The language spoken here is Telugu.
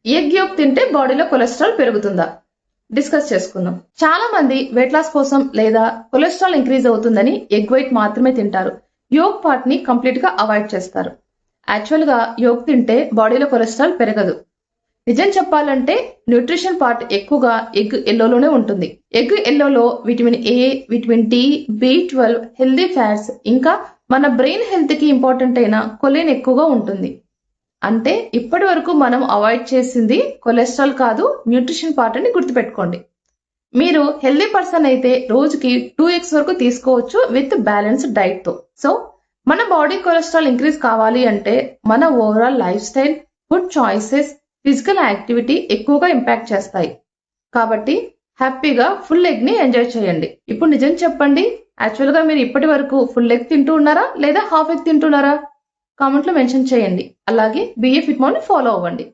ఎగ్ యోక్ తింటే బాడీలో కొలెస్ట్రాల్ పెరుగుతుందా? డిస్కస్ చేసుకుందాం. చాలా మంది వెయిట్ లాస్ కోసం లేదా కొలెస్ట్రాల్ ఇంక్రీజ్ అవుతుందని ఎగ్ వైట్ మాత్రమే తింటారు. యోక్ పార్ట్ ని కంప్లీట్ గా అవాయిడ్ చేస్తారు. యాక్చువల్ గా యోక్ తింటే బాడీలో కొలెస్ట్రాల్ పెరగదు. నిజం చెప్పాలంటే న్యూట్రిషన్ పార్ట్ ఎక్కువగా ఎగ్ ఎల్లోలోనే ఉంటుంది. ఎగ్ ఎల్లోలో vitamin A, vitamin D, B12, healthy fats ఇంకా మన బ్రెయిన్ హెల్త్ కి ఇంపార్టెంట్ అయిన కొలెన్ ఎక్కువగా ఉంటుంది. అంటే ఇప్పటి వరకు మనం అవాయిడ్ చేసింది కొలెస్ట్రాల్ కాదు, న్యూట్రిషన్ పార్ట్ అని గుర్తుపెట్టుకోండి. మీరు హెల్దీ పర్సన్ అయితే రోజుకి 2x వరకు తీసుకోవచ్చు విత్ బ్యాలెన్స్డ్ డైట్ తో. సో మన బాడీ కొలెస్ట్రాల్ ఇంక్రీజ్ కావాలి అంటే మన overall life style, food choices, physical activity ఎక్కువగా ఇంపాక్ట్ చేస్తాయి. కాబట్టి హ్యాపీగా ఫుల్ ఎగ్ ని ఎంజాయ్ చేయండి. ఇప్పుడు నిజం చెప్పండి, యాక్చువల్ గా మీరు ఇప్పటి వరకు ఫుల్ ఎగ్ తింటూ ఉన్నారా లేదా హాఫ్ ఎగ్ తింటున్నారా? కామెంట్ లో మెన్షన్ చేయండి. అలాగే బిఏ ఫిట్ మామ్ ని ఫాలో అవ్వండి.